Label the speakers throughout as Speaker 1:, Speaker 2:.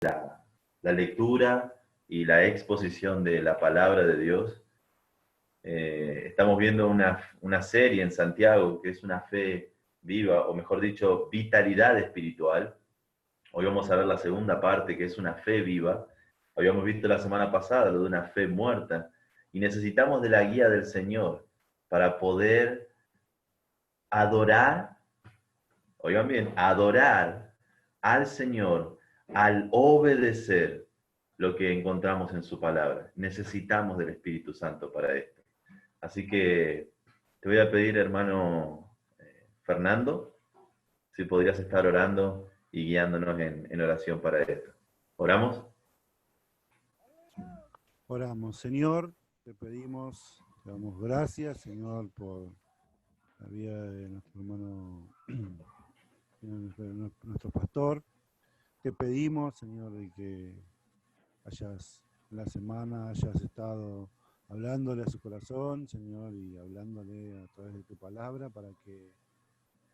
Speaker 1: la lectura y la exposición de la palabra de Dios. Estamos viendo una serie en Santiago que es una fe viva, o mejor dicho, vitalidad espiritual. Hoy vamos a ver la segunda parte, que es una fe viva. Habíamos visto la semana pasada lo de una fe muerta, y necesitamos de la guía del Señor para poder adorar, oigan bien, adorar al Señor, al obedecer lo que encontramos en su palabra. Necesitamos del Espíritu Santo para esto. Así que te voy a pedir, hermano Fernando, si podrías estar orando y guiándonos en oración para esto. ¿Oramos?
Speaker 2: Oramos, Señor, te pedimos, te damos gracias, Señor, por la vida de nuestro hermano, nuestro pastor. Te pedimos, Señor, de que en la semana hayas estado hablándole a su corazón, Señor, y hablándole a través de tu palabra para que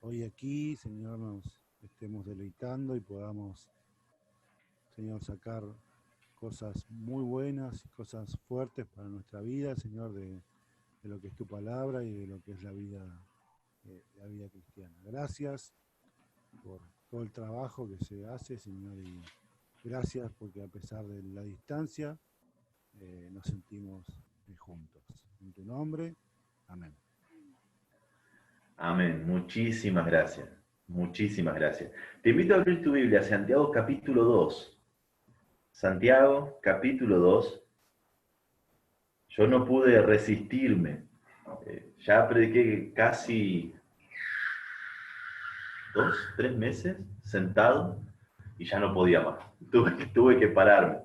Speaker 2: hoy aquí, Señor, nos estemos deleitando y podamos, Señor, sacar cosas muy buenas y cosas fuertes para nuestra vida, Señor, de lo que es tu palabra y de lo que es la vida cristiana. Gracias por todo el trabajo que se hace, Señor, y gracias porque a pesar de la distancia nos sentimos juntos. En tu nombre, amén.
Speaker 1: Amén. Muchísimas gracias. Muchísimas gracias. Te invito a abrir tu Biblia, Santiago capítulo 2. Santiago capítulo 2. Yo no pude resistirme. Ya prediqué casi 2, 3 meses sentado y ya no podía más. Tuve que pararme.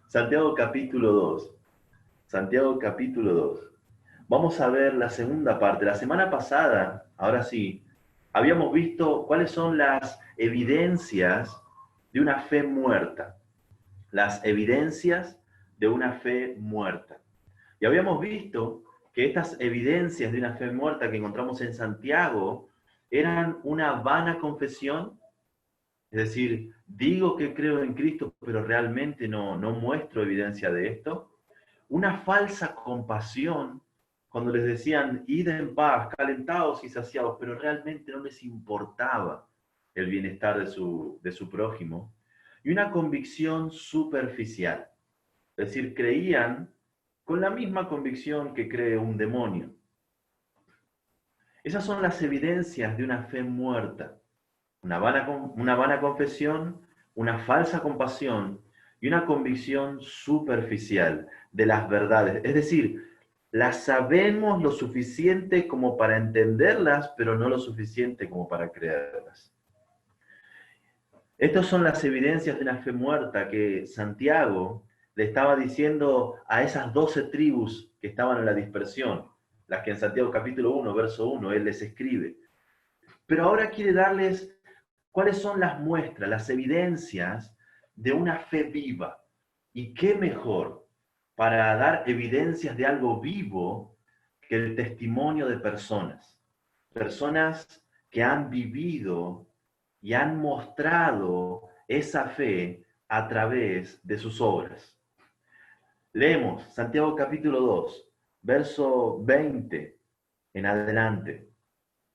Speaker 1: Santiago capítulo 2. Santiago capítulo 2. Vamos a ver la segunda parte. La semana pasada, ahora sí, habíamos visto cuáles son las evidencias de una fe muerta. Las evidencias de una fe muerta. Y habíamos visto que estas evidencias de una fe muerta que encontramos en Santiago eran una vana confesión, es decir, digo que creo en Cristo, pero realmente no muestro evidencia de esto. Una falsa compasión, cuando les decían, id en paz, calentados y saciados, pero realmente no les importaba el bienestar de su prójimo. Y una convicción superficial, es decir, creían con la misma convicción que cree un demonio. Esas son las evidencias de una fe muerta. Una vana confesión, una falsa compasión y una convicción superficial de las verdades. Es decir, las sabemos lo suficiente como para entenderlas, pero no lo suficiente como para creerlas. Estas son las evidencias de una fe muerta que Santiago le estaba diciendo a esas 12 tribus que estaban en la dispersión, las que en Santiago capítulo 1, verso 1, él les escribe. Pero ahora quiere darles cuáles son las muestras, las evidencias de una fe viva. ¿Y qué mejor para dar evidencias de algo vivo que el testimonio de personas? Personas que han vivido y han mostrado esa fe a través de sus obras. Leemos Santiago capítulo 2, verso 20 en adelante.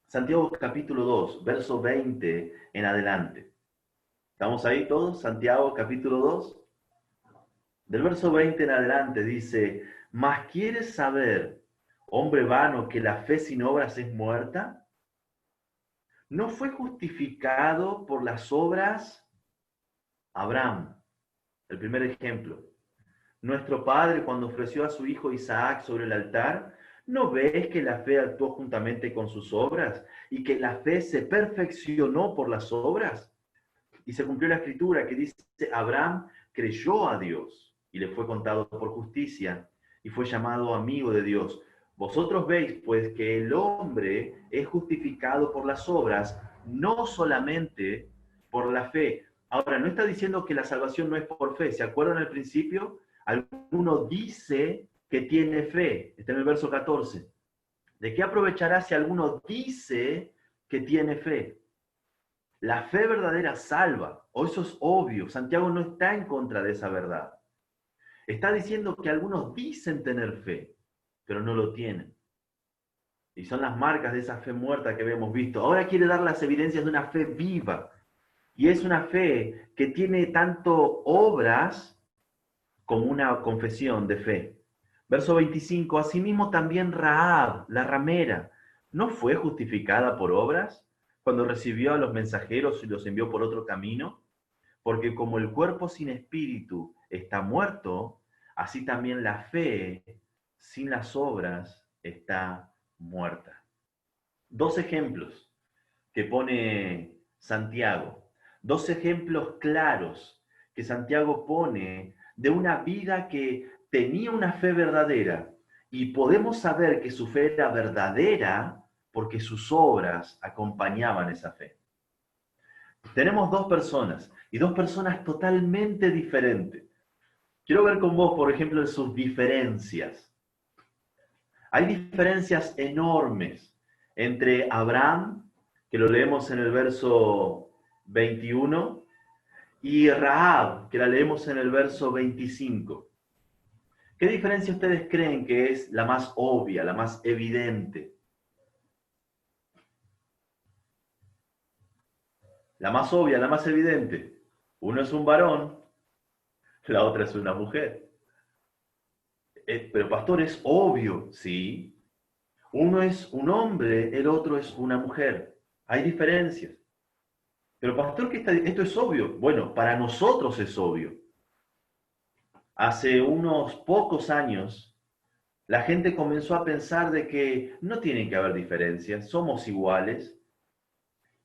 Speaker 1: Santiago capítulo 2, verso 20 en adelante. ¿Estamos ahí todos? Santiago capítulo 2. Del verso 20 en adelante dice, ¿mas quieres saber, hombre vano, que la fe sin obras es muerta? ¿No fue justificado por las obras Abraham? El primer ejemplo. Nuestro padre, cuando ofreció a su hijo Isaac sobre el altar, ¿no ves que la fe actuó juntamente con sus obras y que la fe se perfeccionó por las obras? Y se cumplió la escritura que dice, Abraham creyó a Dios y le fue contado por justicia y fue llamado amigo de Dios. Vosotros veis pues que el hombre es justificado por las obras, no solamente por la fe. Ahora, no está diciendo que la salvación no es por fe. ¿Se acuerdan al principio? Alguno dice que tiene fe. Está en el verso 14. ¿De qué aprovechará si alguno dice que tiene fe? La fe verdadera salva, o eso es obvio. Santiago no está en contra de esa verdad. Está diciendo que algunos dicen tener fe, pero no lo tienen. Y son las marcas de esa fe muerta que habíamos visto. Ahora quiere dar las evidencias de una fe viva. Y es una fe que tiene tanto obras como una confesión de fe. Verso 25, asimismo también Rahab, la ramera, ¿no fue justificada por obras cuando recibió a los mensajeros y los envió por otro camino? Porque como el cuerpo sin espíritu está muerto, así también la fe sin las obras está muerta. Dos ejemplos que pone Santiago, dos ejemplos claros que Santiago pone de una vida que tenía una fe verdadera y podemos saber que su fe era verdadera porque sus obras acompañaban esa fe. Tenemos dos personas y dos personas totalmente diferentes. Quiero ver con vos, por ejemplo, sus diferencias. Hay diferencias enormes entre Abraham, que lo leemos en el verso 21, y Rahab, que la leemos en el verso 25. ¿Qué diferencia ustedes creen que es la más obvia, la más evidente? La más obvia, la más evidente. Uno es un varón, la otra es una mujer. Pero pastor, es obvio, ¿sí? Uno es un hombre, el otro es una mujer. Hay diferencias. Pero pastor, esto es obvio. Bueno, para nosotros es obvio. Hace unos pocos años, la gente comenzó a pensar de que no tienen que haber diferencias, somos iguales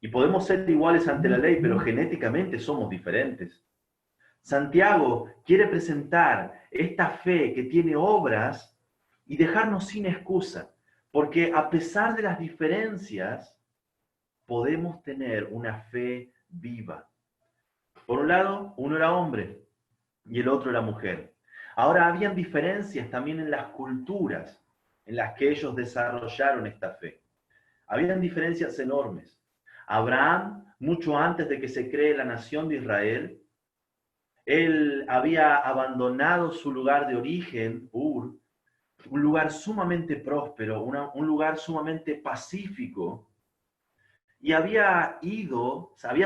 Speaker 1: y podemos ser iguales ante la ley, pero genéticamente somos diferentes. Santiago quiere presentar esta fe que tiene obras y dejarnos sin excusa, porque a pesar de las diferencias, podemos tener una fe viva. Por un lado, uno era hombre y el otro era mujer. Ahora, habían diferencias también en las culturas en las que ellos desarrollaron esta fe. Habían diferencias enormes. Abraham, mucho antes de que se cree la nación de Israel, él había abandonado su lugar de origen, Ur, un lugar sumamente próspero, un lugar sumamente pacífico, y había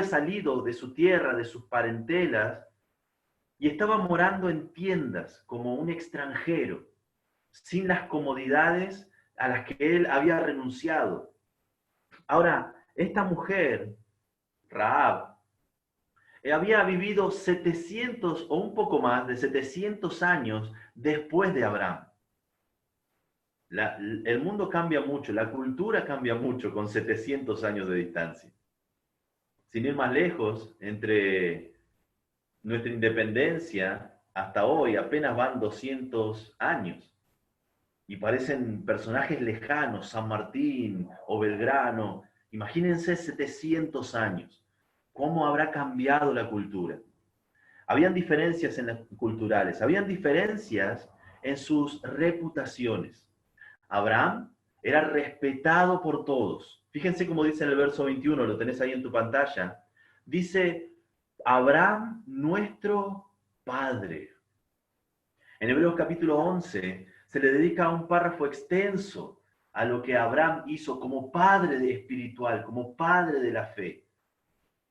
Speaker 1: salido de su tierra, de sus parentelas, y estaba morando en tiendas como un extranjero, sin las comodidades a las que él había renunciado. Ahora, esta mujer, Rahab, había vivido 700 o un poco más de 700 años después de Abraham. El mundo cambia mucho, la cultura cambia mucho con 700 años de distancia. Sin ir más lejos, entre nuestra independencia hasta hoy apenas van 200 años. Y parecen personajes lejanos, San Martín o Belgrano. Imagínense 700 años. ¿Cómo habrá cambiado la cultura? Habían diferencias en las culturales, habían diferencias en sus reputaciones. Abraham era respetado por todos. Fíjense cómo dice en el verso 21, lo tenés ahí en tu pantalla. Dice, Abraham, nuestro padre. En Hebreos capítulo 11 se le dedica un párrafo extenso a lo que Abraham hizo como padre espiritual, como padre de la fe.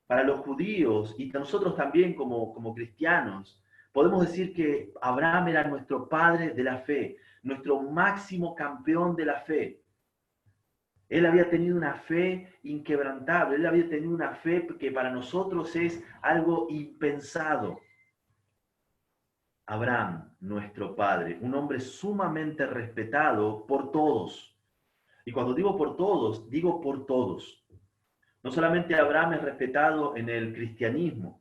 Speaker 1: Para los judíos y nosotros también como cristianos, podemos decir que Abraham era nuestro padre de la fe, nuestro máximo campeón de la fe. Él había tenido una fe inquebrantable, él había tenido una fe que para nosotros es algo impensado. Abraham, nuestro padre, un hombre sumamente respetado por todos. Y cuando digo por todos, digo por todos. No solamente Abraham es respetado en el cristianismo,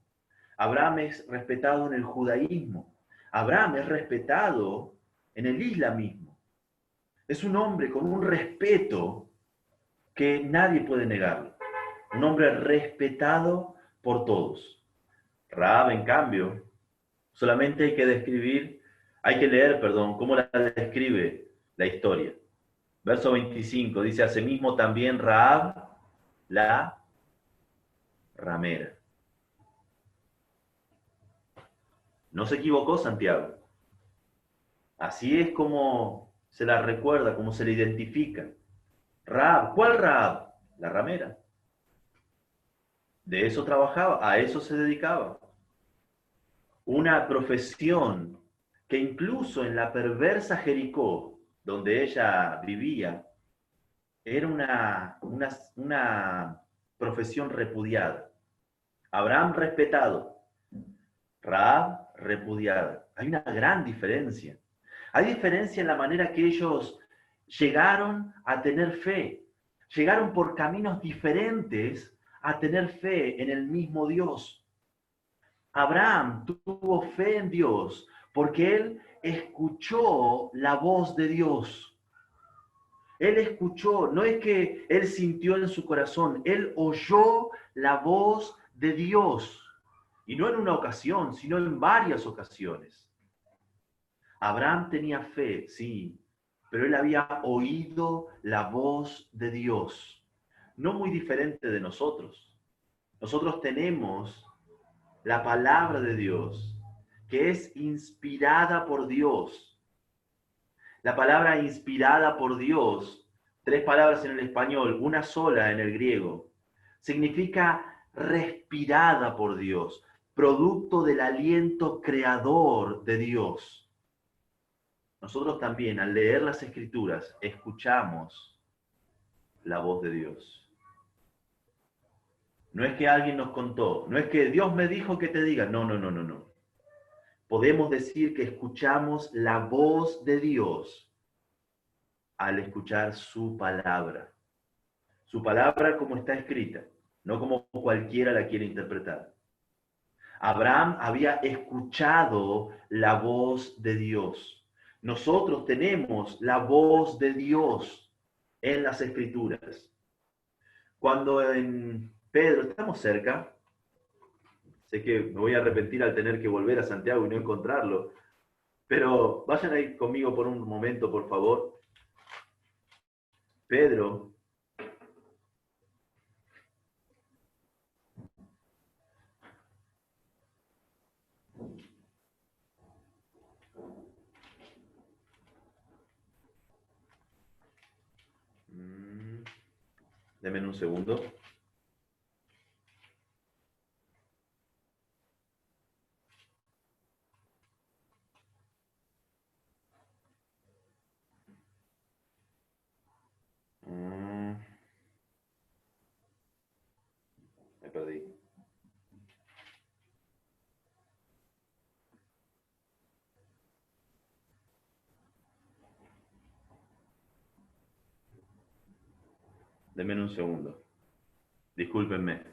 Speaker 1: Abraham es respetado en el judaísmo, Abraham es respetado en el islamismo. Es un hombre con un respeto que nadie puede negarlo. Un hombre respetado por todos. Rahab, en cambio, solamente hay que leer, cómo la describe la historia. Verso 25 dice, asimismo también Rahab, ramera. No se equivocó Santiago. Así es como se la recuerda, como se le identifica. Rahab, ¿cuál Rahab? La ramera. De eso trabajaba, a eso se dedicaba. Una profesión que incluso en la perversa Jericó, donde ella vivía, era una profesión repudiada. Abraham respetado, Rahab repudiada. Hay una gran diferencia. Hay diferencia en la manera que ellos llegaron a tener fe. Llegaron por caminos diferentes a tener fe en el mismo Dios. Abraham tuvo fe en Dios porque él escuchó la voz de Dios. Él escuchó, no es que él sintió en su corazón, él oyó la voz de Dios. Y no en una ocasión, sino en varias ocasiones. Abraham tenía fe, sí, pero él había oído la voz de Dios. No muy diferente de nosotros. Nosotros tenemos la palabra de Dios, que es inspirada por Dios. La palabra inspirada por Dios, 3 palabras en el español, una sola en el griego, significa respirada por Dios, producto del aliento creador de Dios. Nosotros también, al leer las Escrituras, escuchamos la voz de Dios. No es que alguien nos contó, no es que Dios me dijo que te diga, no. Podemos decir que escuchamos la voz de Dios al escuchar su palabra. Su palabra como está escrita, no como cualquiera la quiere interpretar. Abraham había escuchado la voz de Dios. Nosotros tenemos la voz de Dios en las Escrituras. Cuando en Pedro, estamos cerca, sé que me voy a arrepentir al tener que volver a Santiago y no encontrarlo, pero vayan ahí conmigo por un momento, por favor. Pedro, denme un segundo. Me perdí. Denme un segundo. Discúlpenme.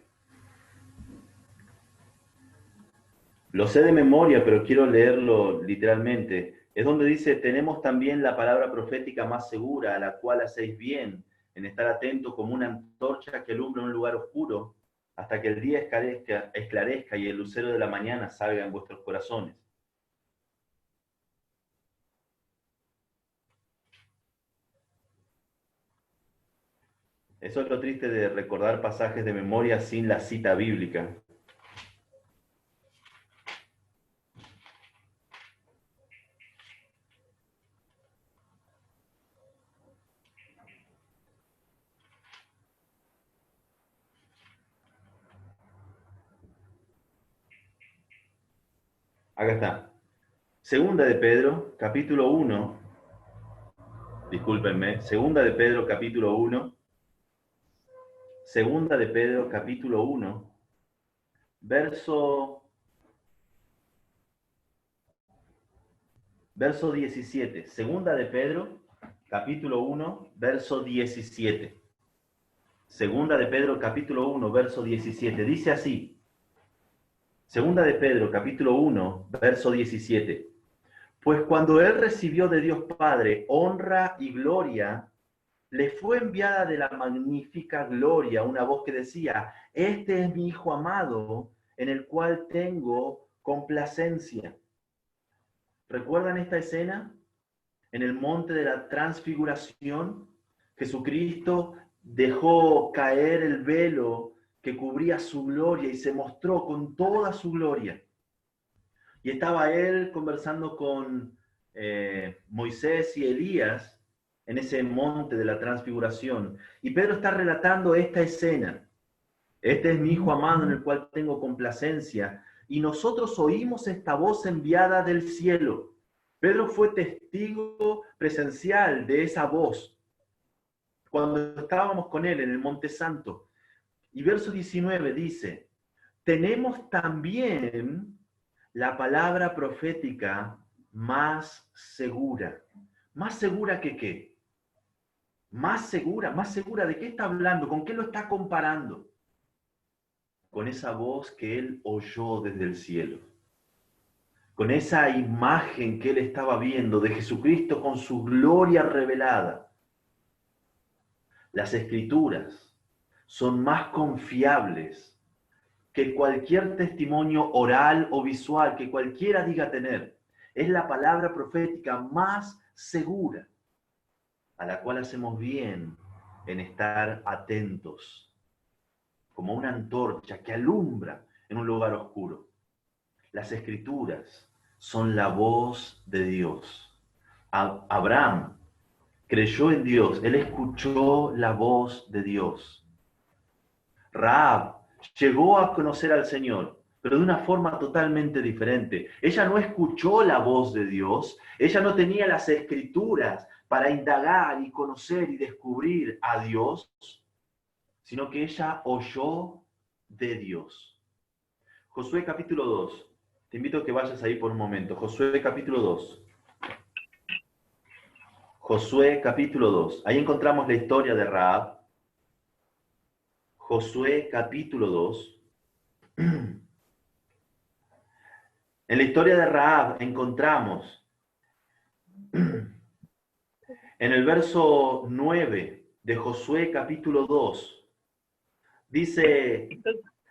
Speaker 1: Lo sé de memoria, pero quiero leerlo literalmente. Es donde dice, tenemos también la palabra profética más segura, a la cual hacéis bien en estar atento como una antorcha que alumbra un lugar oscuro, hasta que el día esclarezca y el lucero de la mañana salga en vuestros corazones. Eso es lo triste de recordar pasajes de memoria sin la cita bíblica. Acá está. Segunda de Pedro, capítulo 1. Discúlpenme. Segunda de Pedro, capítulo 1. Segunda de Pedro, capítulo 1. Verso 17. Segunda de Pedro, capítulo 1, verso 17. Segunda de Pedro, capítulo 1, verso 17. Dice así. Segunda de Pedro, capítulo 1, verso 17. Pues cuando él recibió de Dios Padre honra y gloria, le fue enviada de la magnífica gloria una voz que decía, este es mi Hijo amado, en el cual tengo complacencia. ¿Recuerdan esta escena? En el monte de la transfiguración, Jesucristo dejó caer el velo que cubría su gloria y se mostró con toda su gloria. Y estaba él conversando con Moisés y Elías en ese monte de la transfiguración. Y Pedro está relatando esta escena. Este es mi Hijo amado en el cual tengo complacencia. Y nosotros oímos esta voz enviada del cielo. Pedro fue testigo presencial de esa voz cuando estábamos con él en el Monte Santo. Y verso 19 dice, tenemos también la palabra profética más segura. ¿Más segura que qué? Más segura. ¿De qué está hablando? ¿Con qué lo está comparando? Con esa voz que él oyó desde el cielo. Con esa imagen que él estaba viendo de Jesucristo con su gloria revelada. Las Escrituras son más confiables que cualquier testimonio oral o visual que cualquiera diga tener. Es la palabra profética más segura, a la cual hacemos bien en estar atentos, como una antorcha que alumbra en un lugar oscuro. Las Escrituras son la voz de Dios. Abraham creyó en Dios, él escuchó la voz de Dios. Rahab llegó a conocer al Señor, pero de una forma totalmente diferente. Ella no escuchó la voz de Dios, ella no tenía las Escrituras para indagar y conocer y descubrir a Dios, sino que ella oyó de Dios. Josué capítulo 2. Te invito a que vayas ahí por un momento. Josué capítulo 2. Josué capítulo 2. Ahí encontramos la historia de Rahab. Josué capítulo 2. En la historia de Rahab encontramos en el verso 9 de Josué capítulo 2, dice,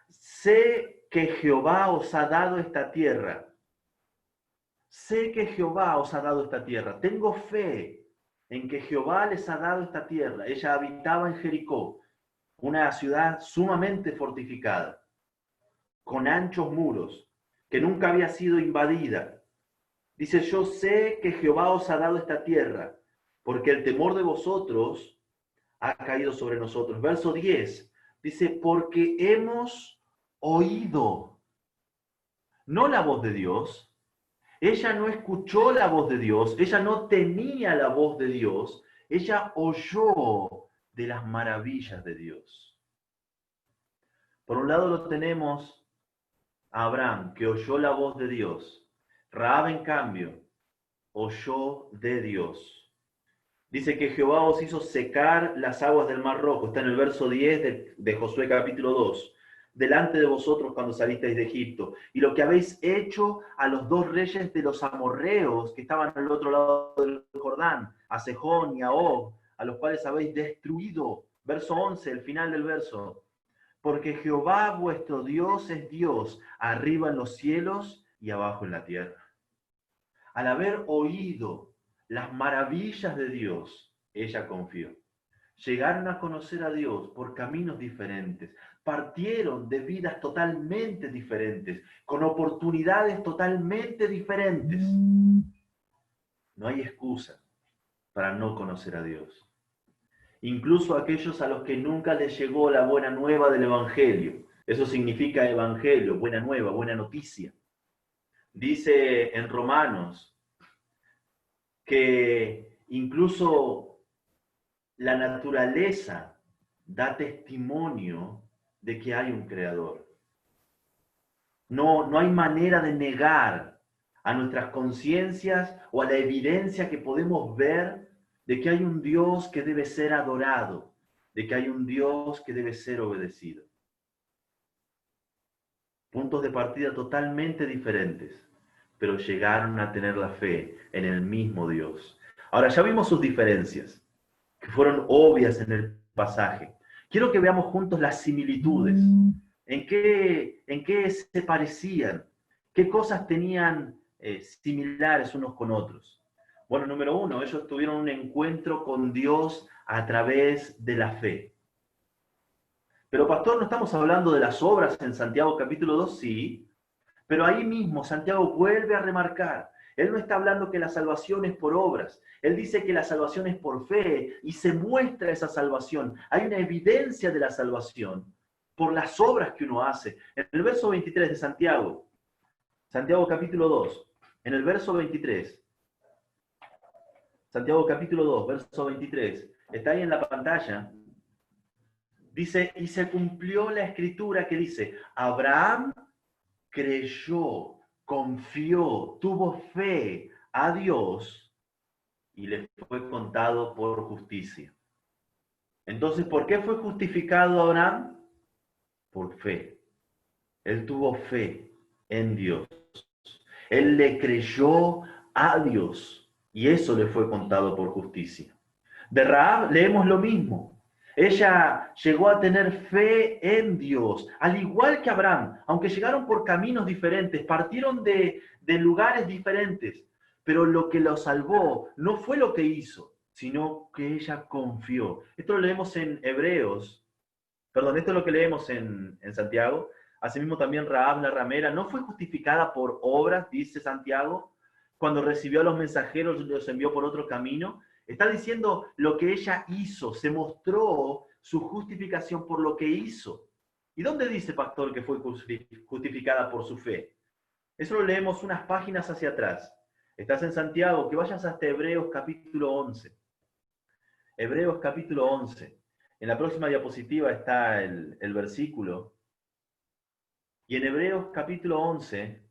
Speaker 1: sé que Jehová os ha dado esta tierra. Sé que Jehová os ha dado esta tierra. Tengo fe en que Jehová les ha dado esta tierra. Ella habitaba en Jericó, una ciudad sumamente fortificada, con anchos muros, que nunca había sido invadida. Dice, yo sé que Jehová os ha dado esta tierra, porque el temor de vosotros ha caído sobre nosotros. Verso 10, dice, porque hemos oído, no la voz de Dios. Ella no escuchó la voz de Dios, ella no tenía la voz de Dios, ella oyó de las maravillas de Dios. Por un lado lo tenemos a Abraham, que oyó la voz de Dios. Rahab, en cambio, oyó de Dios. Dice que Jehová os hizo secar las aguas del Mar Rojo. Está en el verso 10 de Josué capítulo 2. Delante de vosotros cuando salisteis de Egipto. Y lo que habéis hecho a los dos reyes de los amorreos que estaban al otro lado del Jordán, a Sejón y a Og, a los cuales habéis destruido. Verso 11, el final del verso. Porque Jehová vuestro Dios es Dios, arriba en los cielos y abajo en la tierra. Al haber oído las maravillas de Dios, ella confió. Llegaron a conocer a Dios por caminos diferentes, partieron de vidas totalmente diferentes, con oportunidades totalmente diferentes. No hay excusa para no conocer a Dios. Incluso aquellos a los que nunca les llegó la buena nueva del Evangelio. Eso significa Evangelio, buena nueva, buena noticia. Dice en Romanos que incluso la naturaleza da testimonio de que hay un creador. No hay manera de negar a nuestras conciencias o a la evidencia que podemos ver de que hay un Dios que debe ser adorado, de que hay un Dios que debe ser obedecido. Puntos de partida totalmente diferentes, pero llegaron a tener la fe en el mismo Dios. Ahora, ya vimos sus diferencias, que fueron obvias en el pasaje. Quiero que veamos juntos las similitudes. ¿En qué se parecían? ¿Qué cosas tenían similares unos con otros? Bueno, número uno, ellos tuvieron un encuentro con Dios a través de la fe. Pero pastor, ¿no estamos hablando de las obras en Santiago capítulo 2? Sí, pero ahí mismo Santiago vuelve a remarcar, él no está hablando que la salvación es por obras, él dice que la salvación es por fe y se muestra esa salvación. Hay una evidencia de la salvación por las obras que uno hace. En el verso 23 de Santiago, Santiago capítulo 2, en el verso 23, Santiago capítulo 2, verso 23, está ahí en la pantalla, dice, y se cumplió la escritura que dice, Abraham creyó, confió, tuvo fe a Dios y le fue contado por justicia. Entonces, ¿por qué fue justificado Abraham? Por fe. Él tuvo fe en Dios. Él le creyó a Dios y eso le fue contado por justicia. De Rahab leemos lo mismo. Ella llegó a tener fe en Dios, al igual que Abraham, aunque llegaron por caminos diferentes, partieron de lugares diferentes, pero lo que lo salvó no fue lo que hizo, sino que ella confió. Esto lo leemos en Hebreos, perdón, esto es lo que leemos en Santiago. Asimismo también Rahab la ramera no fue justificada por obras, dice Santiago, cuando recibió a los mensajeros los envió por otro camino. Está diciendo lo que ella hizo, se mostró su justificación por lo que hizo. ¿Y dónde dice, pastor, que fue justificada por su fe? Eso lo leemos unas páginas hacia atrás. Estás en Santiago, que vayas hasta Hebreos capítulo 11. Hebreos capítulo 11. En la próxima diapositiva está el versículo. Y en Hebreos capítulo 11,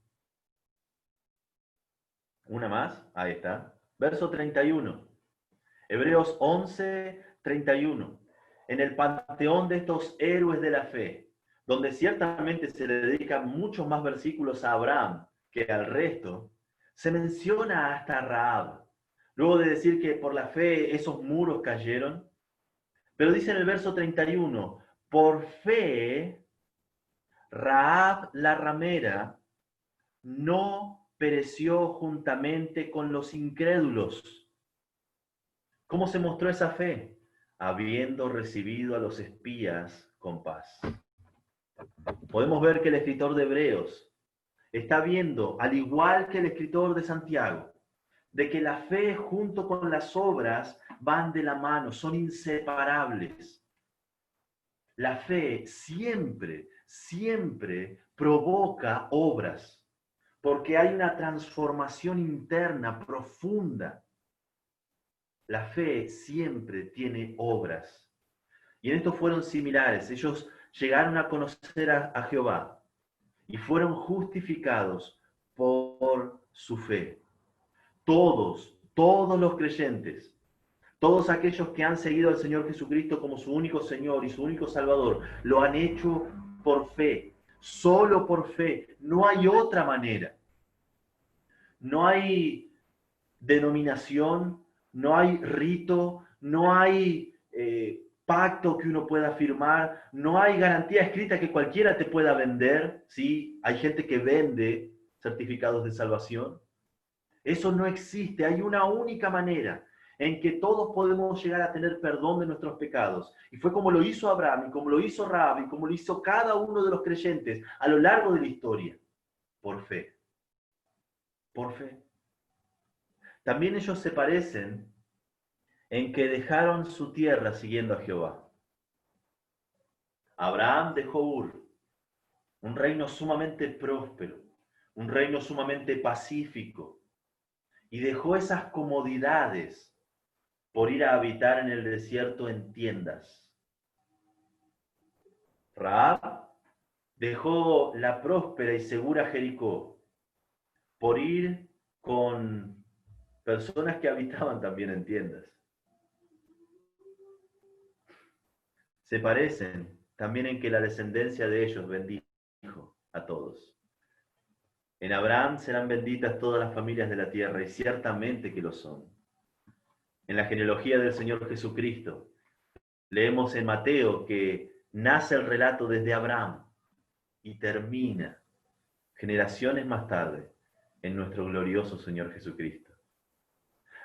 Speaker 1: una más, ahí está, verso 31. Hebreos 11, 31. En el panteón de estos héroes de la fe, donde ciertamente se le dedican muchos más versículos a Abraham que al resto, se menciona hasta Rahab. Luego de decir que por la fe esos muros cayeron, pero dice en el verso 31, por fe, Rahab la ramera no pereció juntamente con los incrédulos. ¿Cómo se mostró esa fe? Habiendo recibido a los espías con paz. Podemos ver que el escritor de Hebreos está viendo, al igual que el escritor de Santiago, de que la fe junto con las obras van de la mano, son inseparables. La fe siempre, siempre provoca obras, porque hay una transformación interna profunda. La fe siempre tiene obras. Y en esto fueron similares. Ellos llegaron a conocer a Jehová y fueron justificados por su fe. Todos los creyentes, todos aquellos que han seguido al Señor Jesucristo como su único Señor y su único Salvador, lo han hecho por fe, solo por fe. No hay otra manera. No hay denominación, no hay rito, no hay pacto que uno pueda firmar, no hay garantía escrita que cualquiera te pueda vender, ¿sí? Hay gente que vende certificados de salvación. Eso no existe, hay una única manera en que todos podemos llegar a tener perdón de nuestros pecados. Y fue como lo hizo Abraham, y como lo hizo Rahab, y como lo hizo cada uno de los creyentes a lo largo de la historia, por fe. Por fe. También ellos se parecen en que dejaron su tierra siguiendo a Jehová. Abraham dejó Ur, un reino sumamente próspero, un reino sumamente pacífico, y dejó esas comodidades por ir a habitar en el desierto en tiendas. Rahab dejó la próspera y segura Jericó por ir con personas que habitaban también en tiendas. Se parecen también en que la descendencia de ellos bendijo a todos. En Abraham serán benditas todas las familias de la tierra, y ciertamente que lo son. En la genealogía del Señor Jesucristo, leemos en Mateo que nace el relato desde Abraham y termina generaciones más tarde en nuestro glorioso Señor Jesucristo.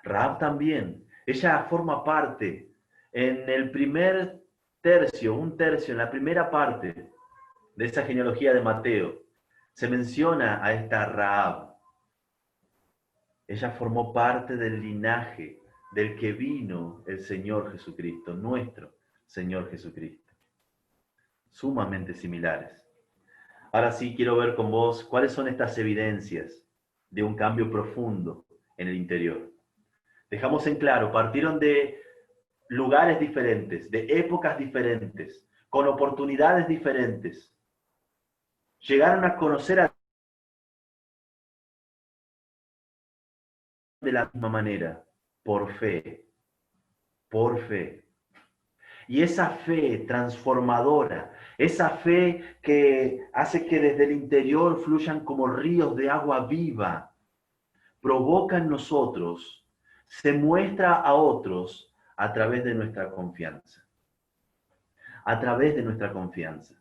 Speaker 1: Rahab también, ella forma parte en el primer un tercio, en la primera parte de esa genealogía de Mateo, se menciona a esta Rahab. Ella formó parte del linaje del que vino el Señor Jesucristo, nuestro Señor Jesucristo. Sumamente similares. Ahora sí quiero ver con vos cuáles son estas evidencias de un cambio profundo en el interior. Dejamos en claro, partieron de lugares diferentes, de épocas diferentes, con oportunidades diferentes. Llegaron a conocer a de la misma manera, por fe, por fe. Y esa fe transformadora, esa fe que hace que desde el interior fluyan como ríos de agua viva, provoca en nosotros, se muestra a otros a través de nuestra confianza. A través de nuestra confianza.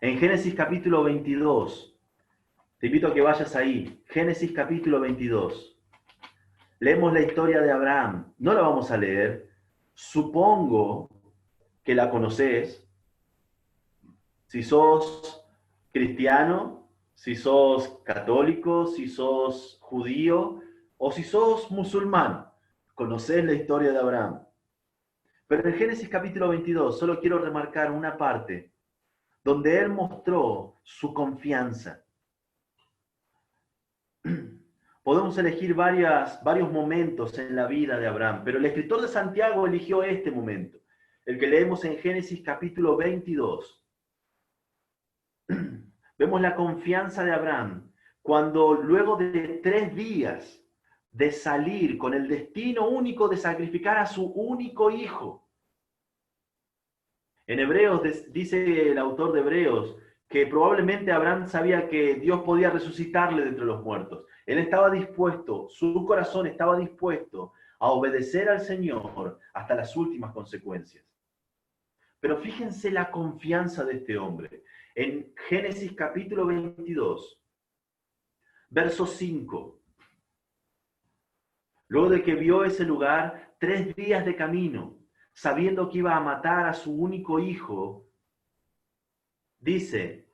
Speaker 1: En Génesis capítulo 22, te invito a que vayas ahí, Génesis capítulo 22. Leemos la historia de Abraham. No la vamos a leer. Supongo que la conoces. Si sos cristiano, si sos católico, si sos judío o si sos musulmán, conocés la historia de Abraham. Pero en Génesis capítulo 22 solo quiero remarcar una parte donde él mostró su confianza. Podemos elegir varios momentos en la vida de Abraham, pero el escritor de Santiago eligió este momento, el que leemos en Génesis capítulo 22. Vemos la confianza de Abraham cuando luego de 3 días de salir con el destino único de sacrificar a su único hijo. En Hebreos dice el autor de Hebreos que probablemente Abraham sabía que Dios podía resucitarle de entre los muertos. Él estaba dispuesto, su corazón estaba dispuesto a obedecer al Señor hasta las últimas consecuencias. Pero fíjense la confianza de este hombre. En Génesis capítulo 22, verso 5. Luego de que vio ese lugar, 3 días de camino, sabiendo que iba a matar a su único hijo, dice,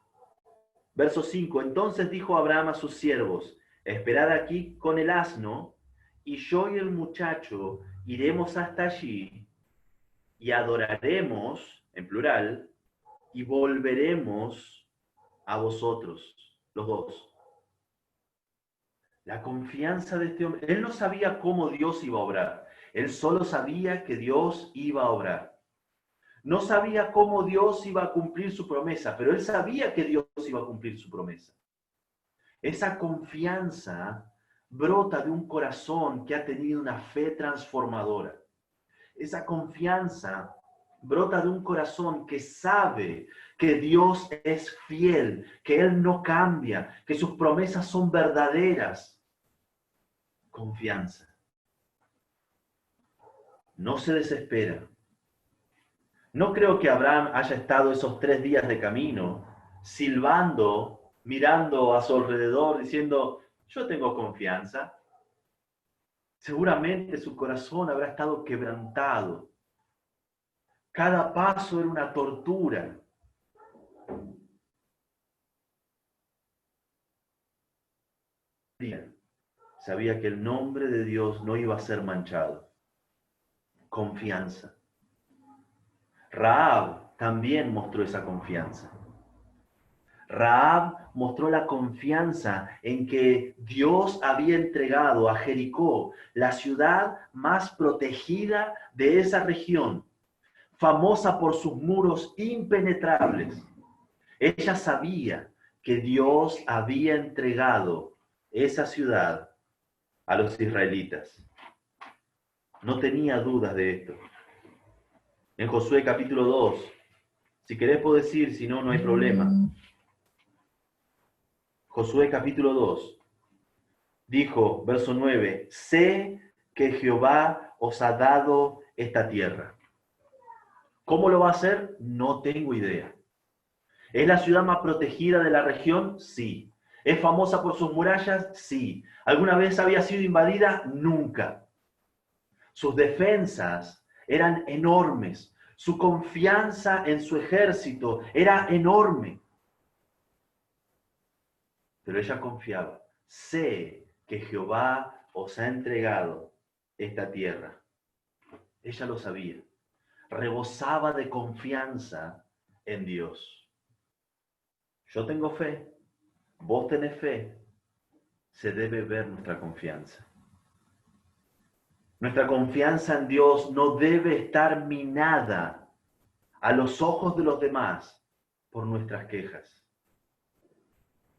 Speaker 1: verso 5, entonces dijo Abraham a sus siervos, esperad aquí con el asno, y yo y el muchacho iremos hasta allí, y adoraremos, en plural, y volveremos a vosotros, los dos. La confianza de este hombre, él no sabía cómo Dios iba a obrar, él solo sabía que Dios iba a obrar. No sabía cómo Dios iba a cumplir su promesa, pero él sabía que Dios iba a cumplir su promesa. Esa confianza brota de un corazón que ha tenido una fe transformadora. Esa confianza brota de un corazón que sabe que Dios es fiel, que Él no cambia, que sus promesas son verdaderas. Confianza. No se desespera. No creo que Abraham haya estado esos 3 días de camino silbando, mirando a su alrededor, diciendo, yo tengo confianza. Seguramente su corazón habrá estado quebrantado. Cada paso era una tortura. Sabía que el nombre de Dios no iba a ser manchado. Confianza. Rahab también mostró esa confianza. Rahab mostró la confianza en que Dios había entregado a Jericó, la ciudad más protegida de esa región, famosa por sus muros impenetrables. Ella sabía que Dios había entregado esa ciudad a los israelitas. No tenía dudas de esto. En Josué capítulo 2, si querés puedo decir, si no, no hay problema. Josué capítulo 2, dijo, verso 9, sé que Jehová os ha dado esta tierra. ¿Cómo lo va a hacer? No tengo idea. ¿Es la ciudad más protegida de la región? Sí. ¿Es famosa por sus murallas? Sí. ¿Alguna vez había sido invadida? Nunca. Sus defensas eran enormes. Su confianza en su ejército era enorme. Pero ella confiaba. Sé que Jehová os ha entregado esta tierra. Ella lo sabía. Rebosaba de confianza en Dios. Yo tengo fe. Vos tenés fe. Se debe ver nuestra confianza. Nuestra confianza en Dios no debe estar minada a los ojos de los demás por nuestras quejas.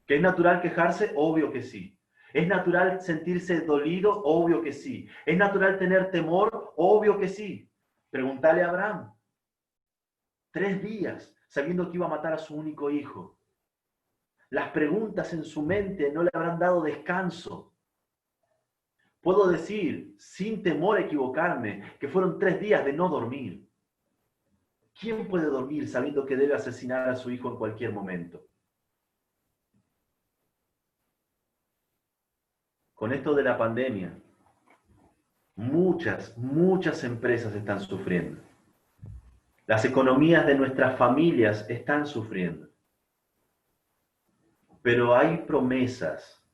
Speaker 1: ¿Que es natural quejarse? Obvio que sí. ¿Es natural sentirse dolido? Obvio que sí. ¿Es natural tener temor? Obvio que sí. Preguntale a Abraham. 3 días sabiendo que iba a matar a su único hijo. Las preguntas en su mente no le habrán dado descanso. Puedo decir, sin temor a equivocarme, que fueron 3 días de no dormir. ¿Quién puede dormir sabiendo que debe asesinar a su hijo en cualquier momento? Con esto de la pandemia, muchas empresas están sufriendo. Las economías de nuestras familias están sufriendo. Pero hay promesas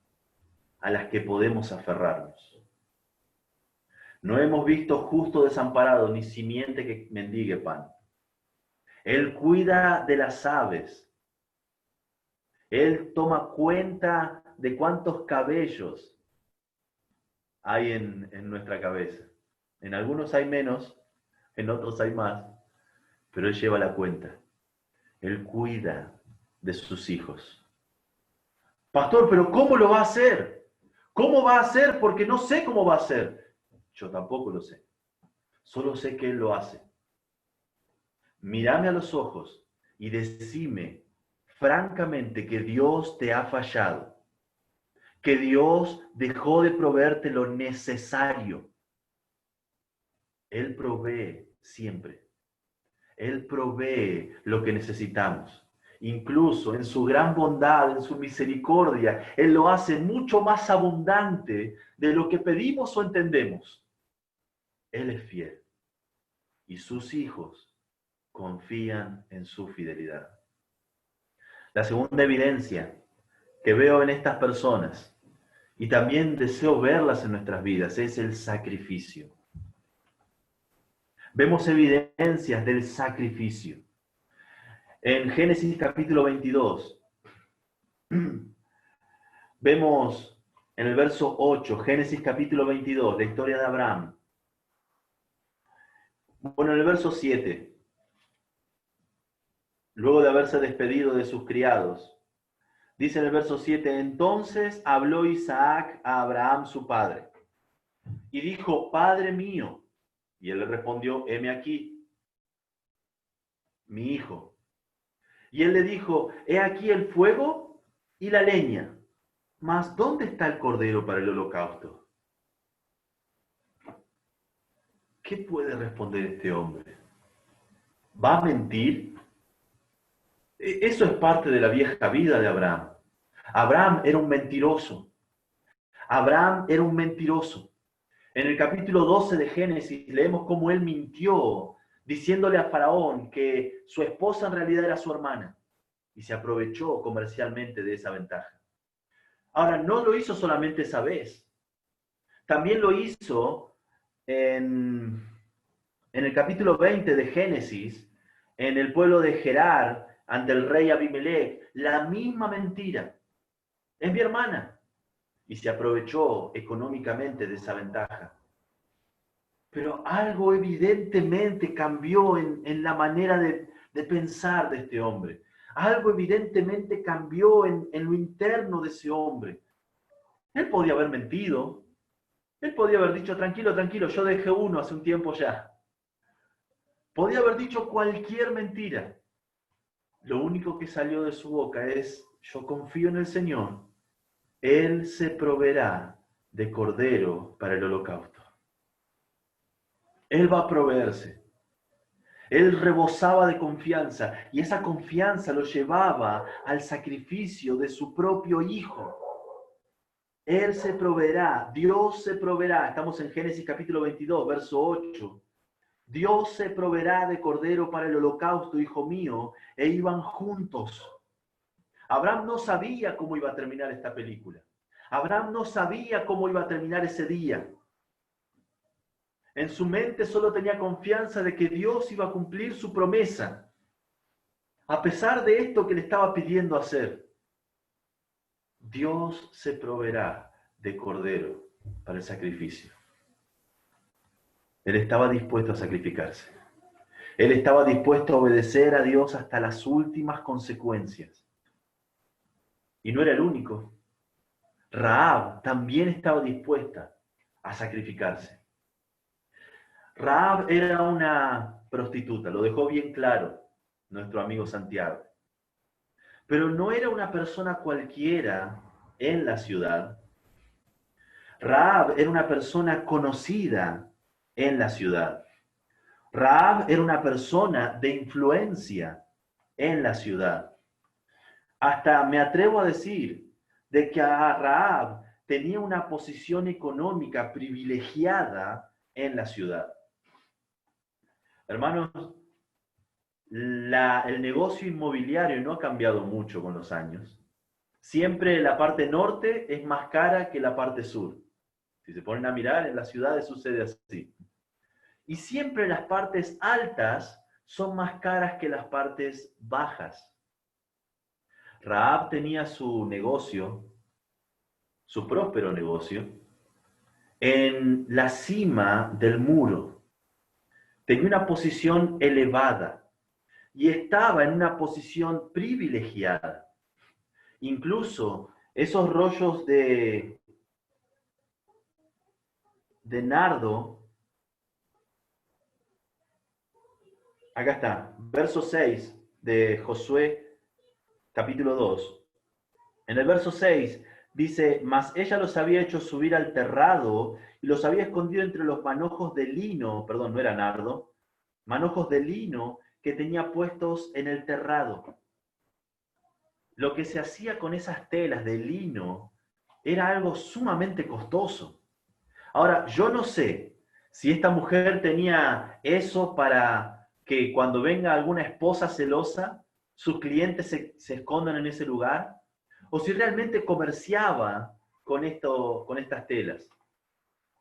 Speaker 1: a las que podemos aferrarnos. No hemos visto justo desamparado ni simiente que mendigue pan. Él cuida de las aves. Él toma cuenta de cuántos cabellos hay en nuestra cabeza. En algunos hay menos, en otros hay más, pero Él lleva la cuenta. Él cuida de sus hijos. Pastor, pero ¿cómo lo va a hacer? ¿Cómo va a hacer? Porque no sé cómo va a hacer. Yo tampoco lo sé. Solo sé que Él lo hace. Mírame a los ojos y decime francamente que Dios te ha fallado, que Dios dejó de proveerte lo necesario. Él provee siempre. Él provee lo que necesitamos. Incluso en su gran bondad, en su misericordia, Él lo hace mucho más abundante de lo que pedimos o entendemos. Él es fiel. Y sus hijos confían en su fidelidad. La segunda evidencia que veo en estas personas, y también deseo verlas en nuestras vidas, es el sacrificio. Vemos evidencias del sacrificio. En Génesis capítulo 22, vemos en el verso 8, Génesis capítulo 22, la historia de Abraham. Bueno, en el verso 7, luego de haberse despedido de sus criados, dice en el verso 7, entonces habló Isaac a Abraham su padre, y dijo, Padre mío. Y él le respondió, heme aquí, mi hijo. Y él le dijo, he aquí el fuego y la leña, mas ¿dónde está el cordero para el holocausto? ¿Qué puede responder este hombre? ¿Va a mentir? Eso es parte de la vieja vida de Abraham. Abraham era un mentiroso. Abraham era un mentiroso. En el capítulo 12 de Génesis leemos cómo él mintió, diciéndole a Faraón que su esposa en realidad era su hermana, y se aprovechó comercialmente de esa ventaja. Ahora, no lo hizo solamente esa vez. También lo hizo en el capítulo 20 de Génesis, en el pueblo de Gerar, ante el rey Abimelech, la misma mentira. Es mi hermana. Y se aprovechó económicamente de esa ventaja. Pero algo evidentemente cambió en la manera de pensar de este hombre. Algo evidentemente cambió en lo interno de ese hombre. Él podía haber mentido. Él podía haber dicho, tranquilo, tranquilo, yo dejé uno hace un tiempo ya. Podía haber dicho cualquier mentira. Lo único que salió de su boca es, yo confío en el Señor. Él se proveerá de cordero para el holocausto. Él va a proveerse. Él rebosaba de confianza y esa confianza lo llevaba al sacrificio de su propio hijo. Él se proveerá, Dios se proveerá. Estamos en Génesis capítulo 22, verso 8. Dios se proveerá de cordero para el holocausto, hijo mío, e iban juntos. Abraham no sabía cómo iba a terminar esta película. Abraham no sabía cómo iba a terminar ese día. En su mente solo tenía confianza de que Dios iba a cumplir su promesa, a pesar de esto que le estaba pidiendo hacer. Dios se proveerá de cordero para el sacrificio. Él estaba dispuesto a sacrificarse. Él estaba dispuesto a obedecer a Dios hasta las últimas consecuencias. Y no era el único. Rahab también estaba dispuesta a sacrificarse. Rahab era una prostituta, lo dejó bien claro nuestro amigo Santiago. Pero no era una persona cualquiera en la ciudad. Rahab era una persona conocida en la ciudad. Rahab era una persona de influencia en la ciudad. Hasta me atrevo a decir de que Rahab tenía una posición económica privilegiada en la ciudad. Hermanos, el negocio inmobiliario no ha cambiado mucho con los años. Siempre la parte norte es más cara que la parte sur. Si se ponen a mirar, en las ciudades sucede así. Y siempre las partes altas son más caras que las partes bajas. Rahab tenía su negocio, su próspero negocio, en la cima del muro. Tenía una posición elevada y estaba en una posición privilegiada. Incluso esos rollos de nardo, acá está, verso 6 de Josué capítulo 2. En el verso 6 dice, mas ella los había hecho subir al terrado y los había escondido entre los manojos de lino, perdón, no era nardo, manojos de lino que tenía puestos en el terrado. Lo que se hacía con esas telas de lino era algo sumamente costoso. Ahora, yo no sé si esta mujer tenía eso para que cuando venga alguna esposa celosa, sus clientes se escondan en ese lugar, o si realmente comerciaba con estas telas.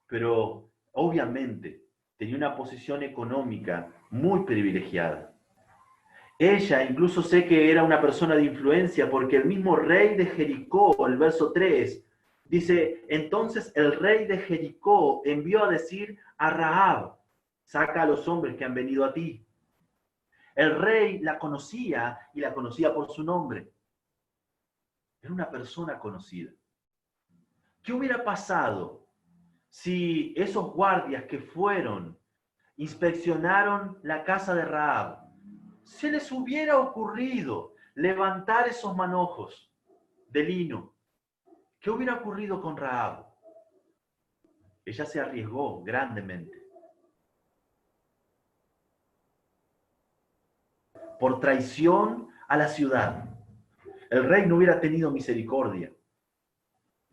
Speaker 1: Pero obviamente tenía una posición económica muy privilegiada. Ella incluso sé que era una persona de influencia porque el mismo rey de Jericó, el verso 3, dice, entonces el rey de Jericó envió a decir a Rahab, saca a los hombres que han venido a ti. El rey la conocía y la conocía por su nombre. Era una persona conocida. ¿Qué hubiera pasado si esos guardias que fueron, inspeccionaron la casa de Rahab, se les hubiera ocurrido levantar esos manojos de lino? ¿Qué hubiera ocurrido con Rahab? Ella se arriesgó grandemente. Por traición a la ciudad. El rey no hubiera tenido misericordia.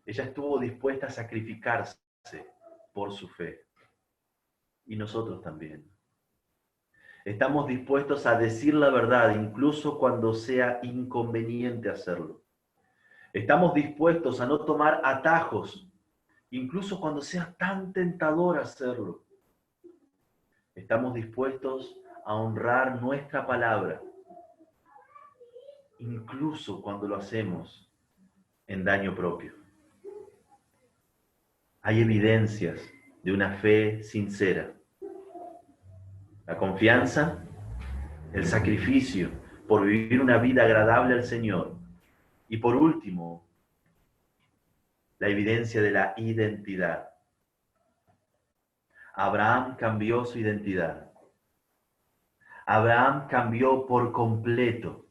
Speaker 1: Ella estuvo dispuesta a sacrificarse por su fe. Y nosotros también. Estamos dispuestos a decir la verdad, incluso cuando sea inconveniente hacerlo. Estamos dispuestos a no tomar atajos, incluso cuando sea tan tentador hacerlo. Estamos dispuestos a honrar nuestra palabra, incluso cuando lo hacemos en daño propio. Hay evidencias de una fe sincera. La confianza, el sacrificio por vivir una vida agradable al Señor. Y por último, la evidencia de la identidad. Abraham cambió su identidad. Abraham cambió por completo.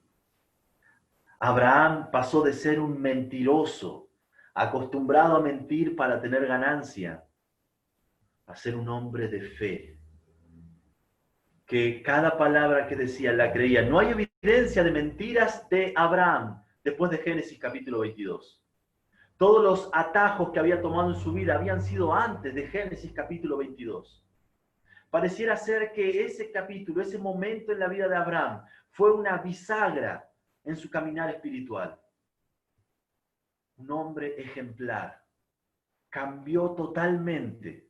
Speaker 1: Abraham pasó de ser un mentiroso, acostumbrado a mentir para tener ganancia, a ser un hombre de fe, que cada palabra que decía la creía. No hay evidencia de mentiras de Abraham después de Génesis capítulo 22. Todos los atajos que había tomado en su vida habían sido antes de Génesis capítulo 22. Pareciera ser que ese capítulo, ese momento en la vida de Abraham, fue una bisagra en su caminar espiritual. Un hombre ejemplar. Cambió totalmente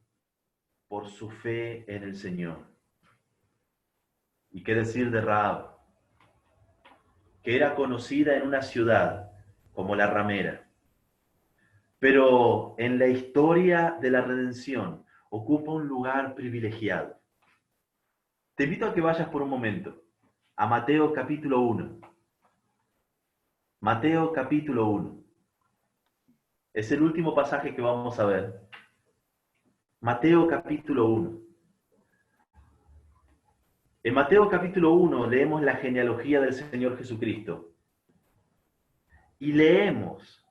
Speaker 1: por su fe en el Señor. ¿Y qué decir de Rahab? Que era conocida en una ciudad como la ramera, pero en la historia de la redención ocupa un lugar privilegiado. Te invito a que vayas por un momento a Mateo capítulo 1. Mateo capítulo 1. Es el último pasaje que vamos a ver. Mateo capítulo 1. En Mateo capítulo 1 leemos la genealogía del Señor Jesucristo. Y leemos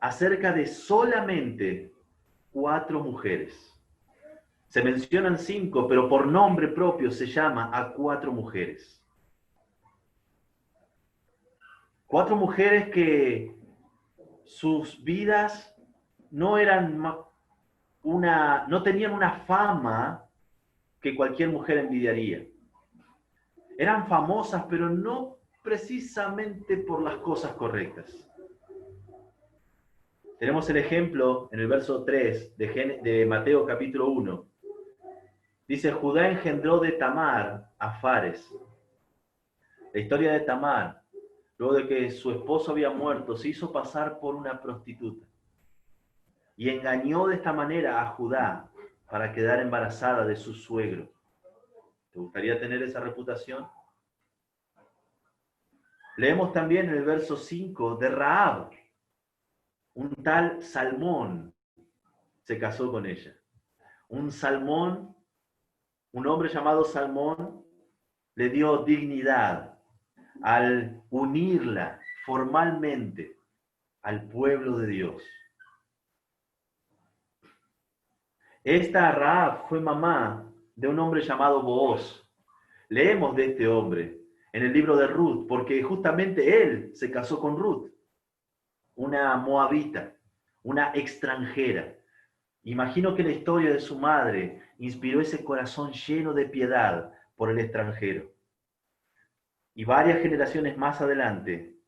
Speaker 1: acerca de solamente 4 mujeres. Se mencionan 5, pero por nombre propio se llama a 4 mujeres. 4 mujeres que sus vidas no tenían una fama que cualquier mujer envidiaría. Eran famosas, pero no precisamente por las cosas correctas. Tenemos el ejemplo en el verso 3 de Mateo capítulo 1. Dice, Judá engendró de Tamar a Fares. La historia de Tamar, luego de que su esposo había muerto, se hizo pasar por una prostituta. Y engañó de esta manera a Judá para quedar embarazada de su suegro. ¿Te gustaría tener esa reputación? Leemos también en el verso 5 de Rahab. Un tal Salmón se casó con ella. Un hombre llamado Salmón, le dio dignidad al unirla formalmente al pueblo de Dios. Esta Rahab fue mamá de un hombre llamado Booz. Leemos de este hombre en el libro de Ruth, porque justamente él se casó con Ruth, una moabita, una extranjera. Imagino que la historia de su madre inspiró ese corazón lleno de piedad por el extranjero. Y varias generaciones más adelante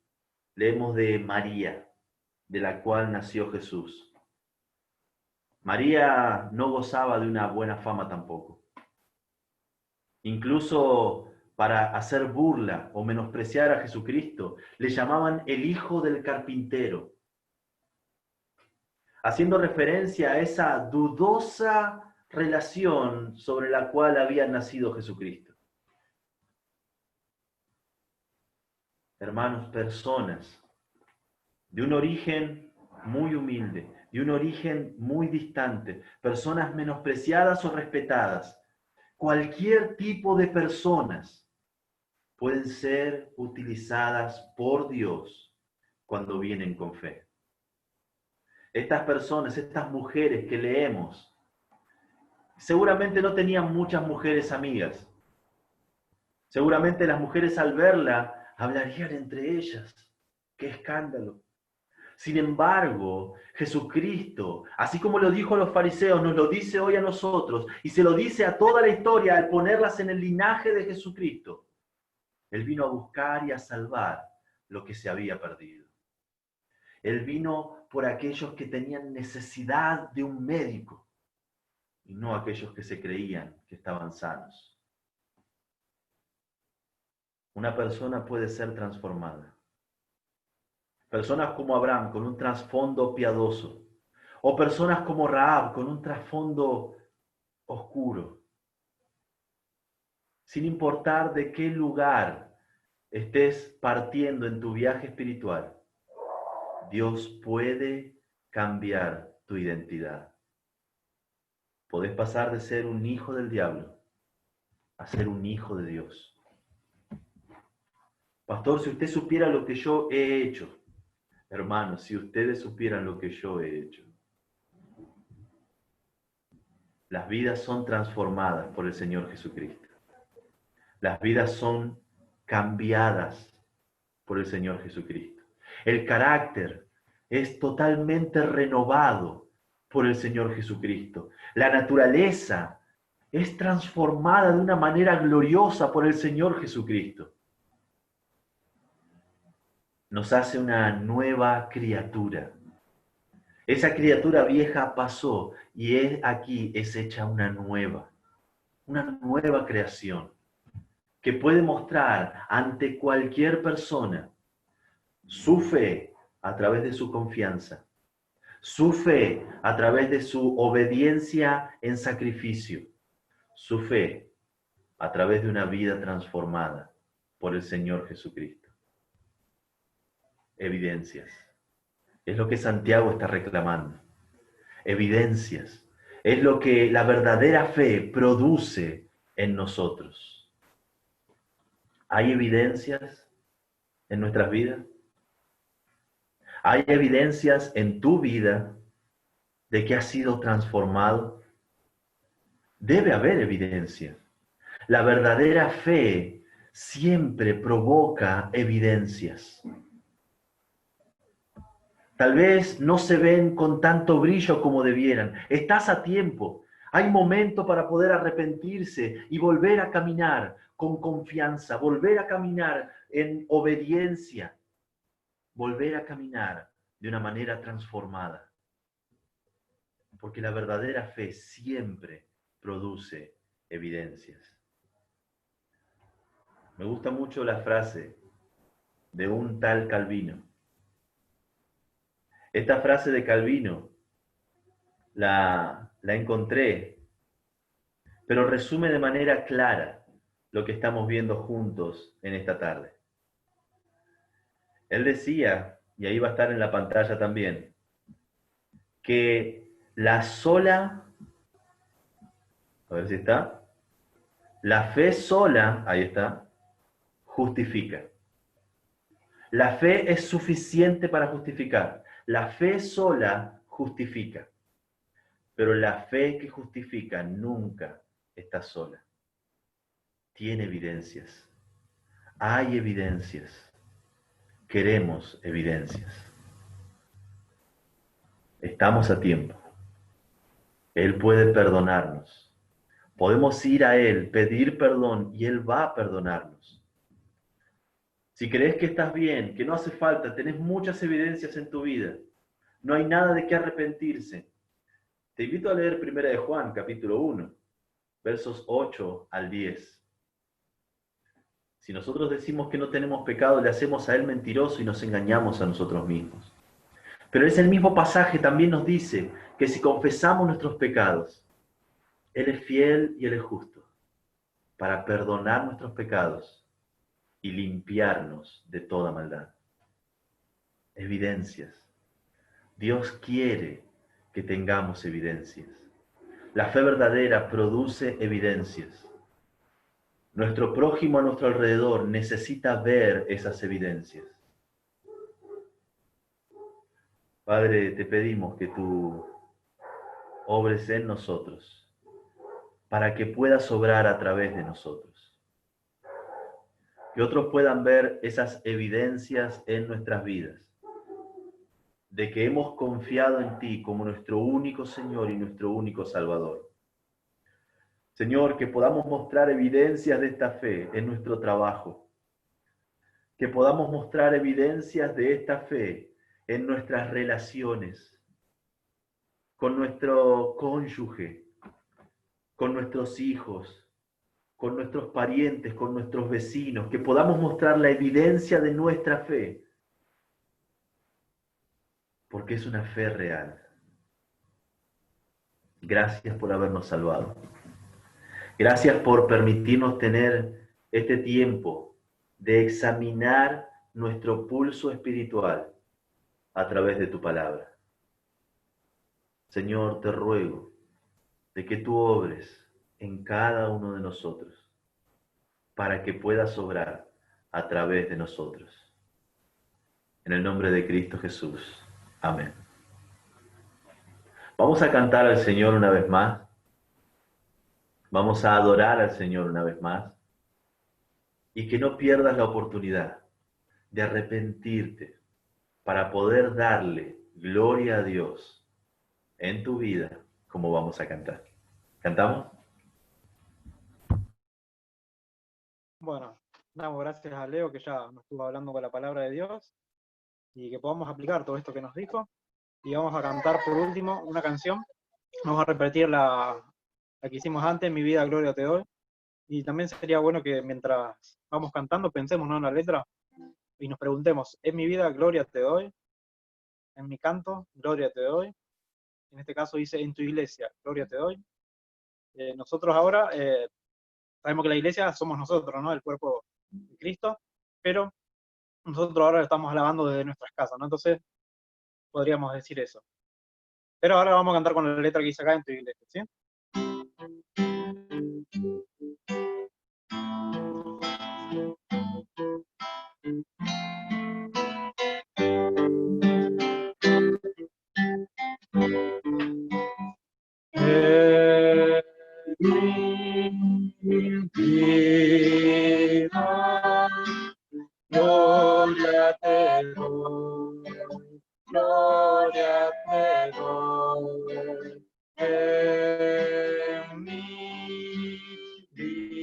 Speaker 1: leemos de María, de la cual nació Jesús. María no gozaba de una buena fama tampoco. Incluso para hacer burla o menospreciar a Jesucristo, le llamaban el hijo del carpintero, haciendo referencia a esa dudosa relación sobre la cual había nacido Jesucristo. Hermanos, personas de un origen muy humilde, de un origen muy distante, personas menospreciadas o respetadas, cualquier tipo de personas pueden ser utilizadas por Dios cuando vienen con fe. Estas personas, estas mujeres que leemos, seguramente no tenían muchas mujeres amigas. Seguramente las mujeres al verla hablarían entre ellas. ¡Qué escándalo! Sin embargo, Jesucristo, así como lo dijo a los fariseos, nos lo dice hoy a nosotros y se lo dice a toda la historia al ponerlas en el linaje de Jesucristo. Él vino a buscar y a salvar lo que se había perdido. Él vino por aquellos que tenían necesidad de un médico y no aquellos que se creían que estaban sanos. Una persona puede ser transformada. Personas como Abraham con un trasfondo piadoso, o personas como Rahab con un trasfondo oscuro. Sin importar de qué lugar estés partiendo en tu viaje espiritual, Dios puede cambiar tu identidad. Podés pasar de ser un hijo del diablo a ser un hijo de Dios. Pastor, si usted supiera lo que yo he hecho, hermanos, si ustedes supieran lo que yo he hecho, las vidas son transformadas por el Señor Jesucristo. Las vidas son cambiadas por el Señor Jesucristo. El carácter es totalmente renovado por el Señor Jesucristo. La naturaleza es transformada de una manera gloriosa por el Señor Jesucristo. Nos hace una nueva criatura. Esa criatura vieja pasó y aquí es hecha una nueva creación que puede mostrar ante cualquier persona su fe a través de su confianza, su fe a través de su obediencia en sacrificio, su fe a través de una vida transformada por el Señor Jesucristo. Evidencias. Es lo que Santiago está reclamando. Evidencias. Es lo que la verdadera fe produce en nosotros. ¿Hay evidencias en nuestras vidas? ¿Hay evidencias en tu vida de que has sido transformado? Debe haber evidencia. La verdadera fe siempre provoca evidencias. Tal vez no se ven con tanto brillo como debieran. Estás a tiempo. Hay momento para poder arrepentirse y volver a caminar con confianza, volver a caminar en obediencia, volver a caminar de una manera transformada. Porque la verdadera fe siempre produce evidencias. Me gusta mucho la frase de un tal Calvino. Esta frase de Calvino la encontré, pero resume de manera clara lo que estamos viendo juntos en esta tarde. Él decía, y ahí va a estar en la pantalla también, que la sola, a ver si está, la fe sola, ahí está, justifica. La fe es suficiente para justificar. La fe sola justifica. Pero la fe que justifica nunca está sola. Tiene evidencias. Hay evidencias. Queremos evidencias. Estamos a tiempo. Él puede perdonarnos. Podemos ir a Él, pedir perdón y Él va a perdonarnos. Si crees que estás bien, que no hace falta, tenés muchas evidencias en tu vida, no hay nada de qué arrepentirse, te invito a leer 1 de Juan, capítulo 1, versos 8 al 10. Si nosotros decimos que no tenemos pecado, le hacemos a Él mentiroso y nos engañamos a nosotros mismos. Pero ese mismo pasaje también nos dice que si confesamos nuestros pecados, Él es fiel y Él es justo para perdonar nuestros pecados y limpiarnos de toda maldad. Evidencias. Dios quiere que tengamos evidencias. La fe verdadera produce evidencias. Nuestro prójimo a nuestro alrededor necesita ver esas evidencias. Padre, te pedimos que tú obres en nosotros para que puedas obrar a través de nosotros. Que otros puedan ver esas evidencias en nuestras vidas, de que hemos confiado en ti como nuestro único Señor y nuestro único Salvador. Señor, que podamos mostrar evidencias de esta fe en nuestro trabajo, que podamos mostrar evidencias de esta fe en nuestras relaciones, con nuestro cónyuge, con nuestros hijos, con nuestros parientes, con nuestros vecinos, que podamos mostrar la evidencia de nuestra fe, porque es una fe real. Gracias por habernos salvado. Gracias por permitirnos tener este tiempo de examinar nuestro pulso espiritual a través de tu palabra. Señor, te ruego de que tú obres en cada uno de nosotros para que puedas obrar a través de nosotros. En el nombre de Cristo Jesús. Amén. Vamos a cantar al Señor una vez más. Vamos a adorar al Señor una vez más. Y que no pierdas la oportunidad de arrepentirte para poder darle gloria a Dios en tu vida, como vamos a cantar. ¿Cantamos?
Speaker 3: Bueno, damos gracias a Leo que ya nos estuvo hablando con la palabra de Dios y que podamos aplicar todo esto que nos dijo. Y vamos a cantar por último una canción. Vamos a repetir la que hicimos antes, Mi vida, gloria te doy. Y también sería bueno que mientras vamos cantando pensemos, ¿no?, en la letra y nos preguntemos, ¿es mi vida, gloria te doy? En mi canto, gloria te doy. En este caso dice, en tu iglesia, gloria te doy. Nosotros ahora sabemos que la iglesia somos nosotros, ¿no?, el cuerpo de Cristo, pero nosotros ahora lo estamos alabando desde nuestras casas, ¿no? Entonces podríamos decir eso. Pero ahora vamos a cantar con la letra que dice acá, en tu iglesia, ¿sí? Mi vida, gloria te doy, gloria te doy. En mi vida,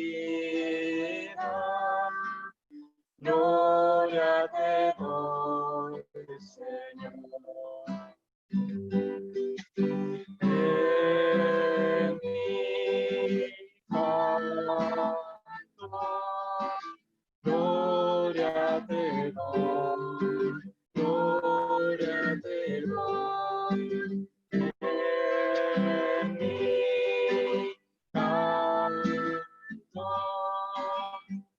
Speaker 3: gloria te doy, Señor. En mi canto, gloria te doy, gloria te doy. En mi canto,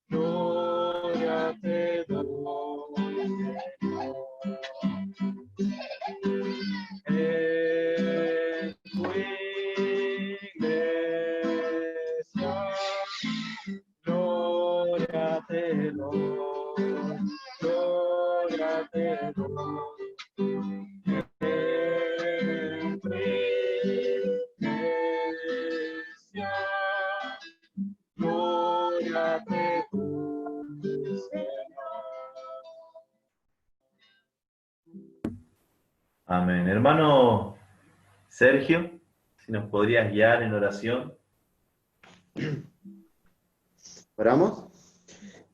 Speaker 3: gloria te doy, Señor. En tu iglesia, gloria te doy, gloria te doy. En tu iglesia, gloria te doy, Señor.
Speaker 1: Amén. Hermano Sergio, si nos podrías guiar en oración.
Speaker 4: ¿Oramos?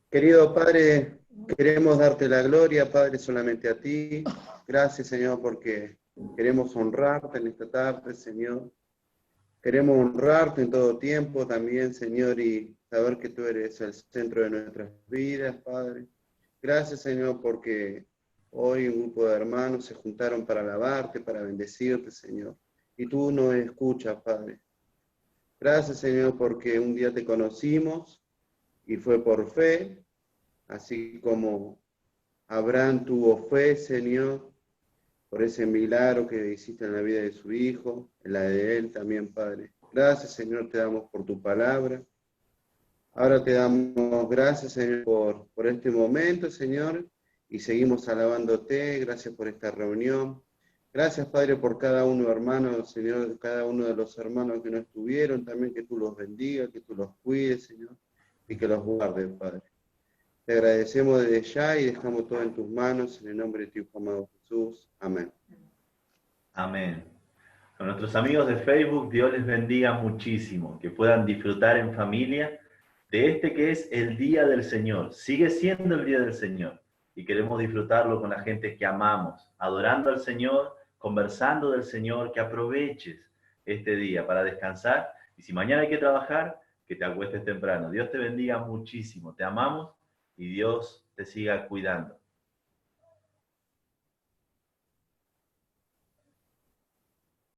Speaker 4: Querido Padre, queremos darte la gloria, Padre, solamente a ti. Gracias, Señor, porque queremos honrarte en esta tarde, Señor. Queremos honrarte en todo tiempo también, Señor, y saber que tú eres el centro de nuestras vidas, Padre. Gracias, Señor, porque hoy un grupo de hermanos se juntaron para alabarte, para bendecirte, Señor. Y tú nos escuchas, Padre. Gracias, Señor, porque un día te conocimos y fue por fe, así como Abraham tuvo fe, Señor, por ese milagro que hiciste en la vida de su hijo, en la de él también, Padre. Gracias, Señor, te damos por tu palabra. Ahora te damos gracias, Señor, por este momento, Señor, y seguimos alabándote. Gracias por esta reunión. Gracias, Padre, por cada uno, hermano, Señor, cada uno de los hermanos que no estuvieron, también que tú los bendigas, que tú los cuides, Señor, y que los guardes, Padre. Te agradecemos desde ya y dejamos todo en tus manos, en el nombre de tu Hijo amado Jesús. Amén.
Speaker 1: Amén. A nuestros amigos de Facebook, Dios les bendiga muchísimo, que puedan disfrutar en familia de este que es el Día del Señor. Sigue siendo el Día del Señor y queremos disfrutarlo con la gente que amamos, adorando al Señor, conversando del Señor, que aproveches este día para descansar y si mañana hay que trabajar, que te acuestes temprano. Dios te bendiga muchísimo, te amamos y Dios te siga cuidando.